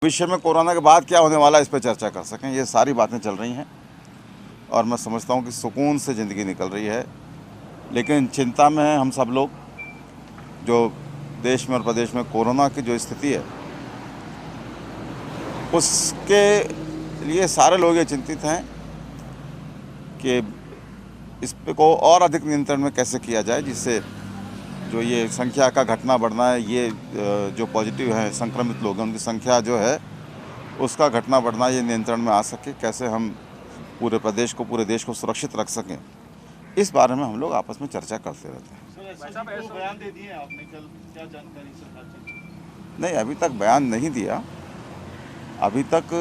भविष्य में कोरोना के बाद क्या होने वाला है इस पर चर्चा कर सकें, ये सारी बातें चल रही हैं और मैं समझता हूँ कि सुकून से ज़िंदगी निकल रही है। लेकिन चिंता में हैं हम सब लोग, जो देश में और प्रदेश में कोरोना की जो स्थिति है उसके लिए सारे लोग ये चिंतित हैं कि इस पे को और अधिक नियंत्रण में कैसे किया जाए, जिससे जो ये संख्या का घटना बढ़ना है, ये जो पॉजिटिव हैं संक्रमित लोग हैं उनकी संख्या जो है उसका घटना बढ़ना ये नियंत्रण में आ सके, कैसे हम पूरे प्रदेश को, पूरे देश को सुरक्षित रख सकें, इस बारे में हम लोग आपस में चर्चा करते रहते हैं। बयान दे दिए आपने कल, क्या जानकारी सरकार की? नहीं, अभी तक बयान नहीं दिया। अभी तक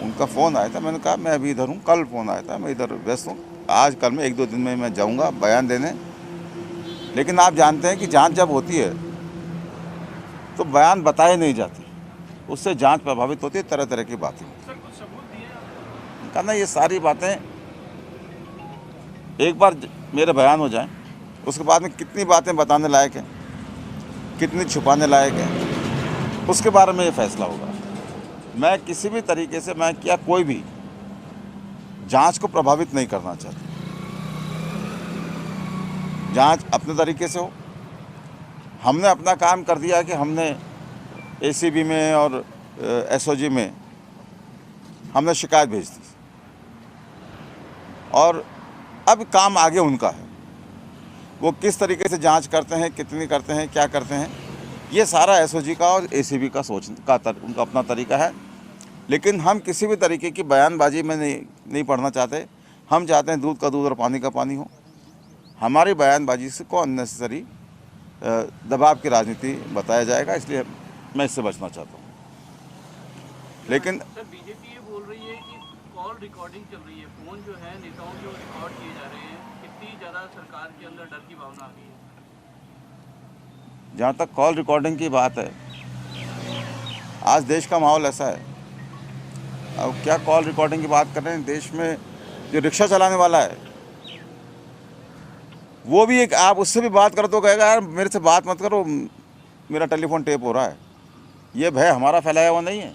उनका फ़ोन आया था, मैंने कहा मैं अभी इधर हूँ, कल फ़ोन आया था मैं इधर व्यस्त हूँ, आज कल में 1-2 दिन में मैं जाऊँगा बयान देने। लेकिन आप जानते हैं कि जांच जब होती है तो बयान बताए नहीं जाते, उससे जांच प्रभावित होती है, तरह तरह की बातें। सर कुछ सबूत दिए आपने? कहना ये सारी बातें एक बार मेरे बयान हो जाएं, उसके बाद में कितनी बातें बताने लायक हैं, कितनी छुपाने लायक हैं, उसके बारे में ये फैसला होगा। मैं किसी भी तरीके से, मैं क्या कोई भी जांच को प्रभावित नहीं करना चाहता। जांच अपने तरीके से हो। हमने अपना काम कर दिया कि हमने एसीबी में और एसओजी में हमने शिकायत भेज दी और अब काम आगे उनका है। वो किस तरीके से जांच करते हैं, कितनी करते हैं, क्या करते हैं, ये सारा एसओजी का और एसीबी का उनका अपना तरीका है। लेकिन हम किसी भी तरीके की बयानबाजी में नहीं पढ़ना चाहते। हम चाहते हैं दूध का दूध और पानी का पानी हो। हमारी बयानबाजी से को अननेसेसरी दबाव की राजनीति बताया जाएगा, इसलिए मैं इससे बचना चाहता हूँ। लेकिन सर बीजेपी ये बोल रही है कि कॉल रिकॉर्डिंग चल रही है, फोन जो है नेताओं के रिकॉर्ड किए जा रहे हैं, कितनी ज़्यादा सरकार के अंदर डर की भावना आ गई है? जहाँ तक कॉल रिकॉर्डिंग की बात है, आज देश का माहौल ऐसा है, अब क्या कॉल रिकॉर्डिंग की बात कर रहे हैं। देश में जो रिक्शा चलाने वाला है वो भी एक, आप उससे भी बात करो तो कहेगा यार मेरे से बात मत करो, मेरा टेलीफोन टेप हो रहा है। ये भय हमारा फैलाया हुआ नहीं है,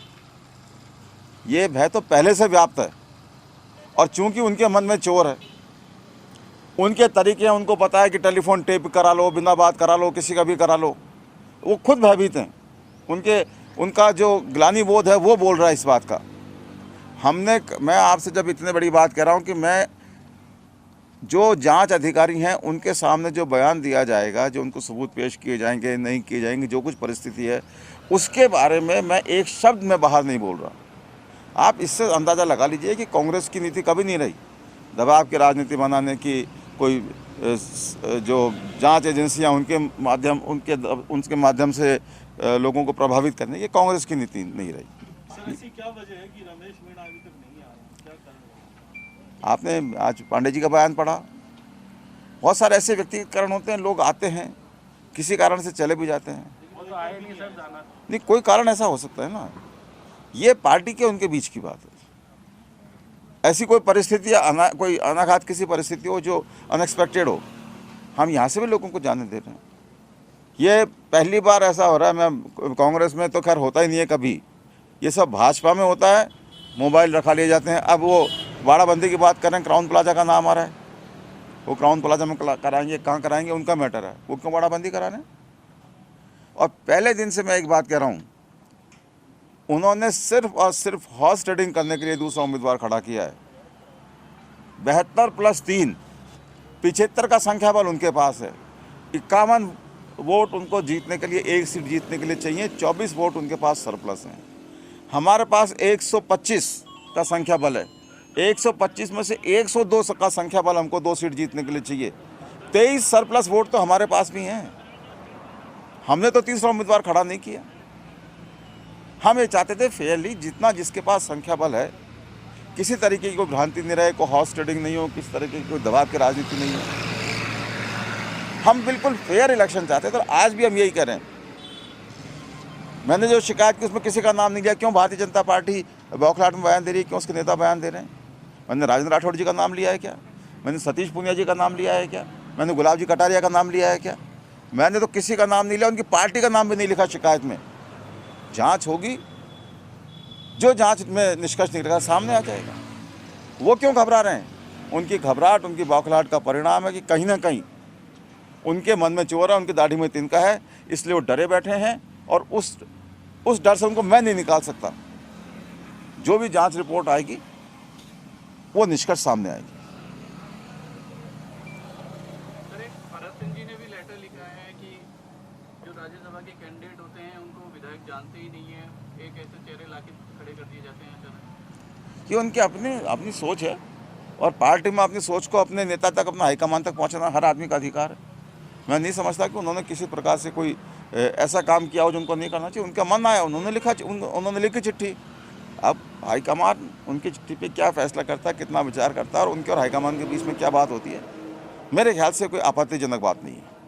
ये भय तो पहले से व्याप्त है। और चूंकि उनके मन में चोर है, उनके तरीके हैं, उनको पता है कि टेलीफोन टेप करा लो, बिना बात करा लो, किसी का भी करा लो, वो खुद भयभीत हैं। उनका जो ग्लानि बोध है वो बोल रहा है इस बात का। मैं आपसे जब इतने बड़ी बात कह रहा हूँ कि मैं जो जांच अधिकारी हैं उनके सामने जो बयान दिया जाएगा, जो उनको सबूत पेश किए जाएंगे, नहीं किए जाएंगे, जो कुछ परिस्थिति है उसके बारे में मैं एक शब्द में बाहर नहीं बोल रहा। आप इससे अंदाज़ा लगा लीजिए कि कांग्रेस की नीति कभी नहीं रही दबाव की राजनीति बनाने की, कोई जो जांच एजेंसियां उनके माध्यम से लोगों को प्रभावित करने, ये कांग्रेस की नीति नहीं रही। सर ऐसी क्या वजह है कि रमेश मीणा अभी तक नहीं आ रहे हैं, क्या कारण? आपने आज पांडे जी का बयान पढ़ा। बहुत सारे ऐसे व्यक्तिगत होते हैं, लोग आते हैं किसी कारण से चले भी जाते हैं। वो तो आए नहीं सर, जाना नहीं, कोई कारण ऐसा हो सकता है ना, ये पार्टी के उनके बीच की बात है। ऐसी कोई परिस्थिति कोई अनाघात किसी परिस्थिति हो जो अनएक्सपेक्टेड हो, हम यहाँ से भी लोगों को जाने दे रहे हैं। ये पहली बार ऐसा हो रहा है। मैं कांग्रेस में तो खैर होता ही नहीं है कभी, ये सब भाजपा में होता है। मोबाइल रखा लिए जाते हैं। अब वो बाड़ाबंदी की बात कर रहे हैं, क्राउन प्लाजा का नाम आ रहा है, वो क्राउन प्लाजा में कराएंगे, कहाँ कराएंगे उनका मैटर है, वो क्यों बाड़ाबंदी करा रहे हैं। और पहले दिन से मैं एक बात कह रहा हूँ, उन्होंने सिर्फ और सिर्फ हॉर्स ट्रेडिंग करने के लिए दूसरा उम्मीदवार खड़ा किया है। 72 + 3 75 का संख्या बल उनके पास है। 51 वोट उनको जीतने के लिए, एक सीट जीतने के लिए चाहिए, 24 वोट उनके पास सरप्लस हैं। हमारे पास 125 का संख्या बल है। 125 में से 102 का संख्या बल हमको 2 सीट जीतने के लिए चाहिए। 23 सरप्लस वोट तो हमारे पास भी हैं। हमने तो तीसरा उम्मीदवार खड़ा नहीं किया। हम ये चाहते थे फेयरली, जितना जिसके पास संख्या बल है, किसी तरीके की कोई भ्रांति नहीं रहे, कोई हॉर्स ट्रेडिंग नहीं हो, किसी तरीके की कोई दबाव की राजनीति नहीं हो। हम बिल्कुल फेयर इलेक्शन चाहते थे, तो आज भी हम यही कह रहे हैं। मैंने जो शिकायत की उसमें किसी का नाम नहीं लिया। क्यों भारतीय जनता पार्टी बौखलाहट में बयान दे रही है, क्यों उसके नेता बयान दे रहे हैं? मैंने राजेंद्र राठौड़ जी का नाम लिया है क्या? मैंने सतीश पूनिया जी का नाम लिया है क्या? मैंने गुलाब जी कटारिया का नाम लिया है क्या? मैंने तो किसी का नाम नहीं लिया, उनकी पार्टी का नाम भी नहीं लिखा शिकायत में। जांच होगी जो जांच में निष्कर्ष निकलेगा सामने आ जाएगा। वो क्यों घबरा रहे हैं? उनकी घबराहट, उनकी बौखलाहट का परिणाम है कि कहीं ना कहीं उनके मन में चोर है, उनकी दाढ़ी में तिनका है, इसलिए वो डरे बैठे हैं और उस डर से उनको मैं नहीं निकाल सकता। जो भी जांच रिपोर्ट आएगी वो निष्कर्ष सामने आएगी। सर, एक भरत सिंह जी ने भी लेटर लिखा है कि जो राज्यसभा के कैंडिडेट होते हैं उनको विधायक जानते ही नहीं है, एक ऐसे चेहरे लाके खड़े कर दिए जाते हैं अचानक। ये उनकी अपनी सोच है और पार्टी में अपनी सोच को अपने नेता तक, अपना हाईकमान तक पहुंचाना हर आदमी का अधिकार है। मैं नहीं समझता कि उन्होंने किसी प्रकार से कोई ऐसा काम किया हो जो उनको नहीं करना चाहिए। उनका मन आया, उन्होंने लिखी चिट्ठी। अब हाईकमान उनकी चिट्ठी पे क्या फैसला करता है, कितना विचार करता है और उनके और हाईकमान के बीच में क्या बात होती है, मेरे ख्याल से कोई आपत्तिजनक बात नहीं है।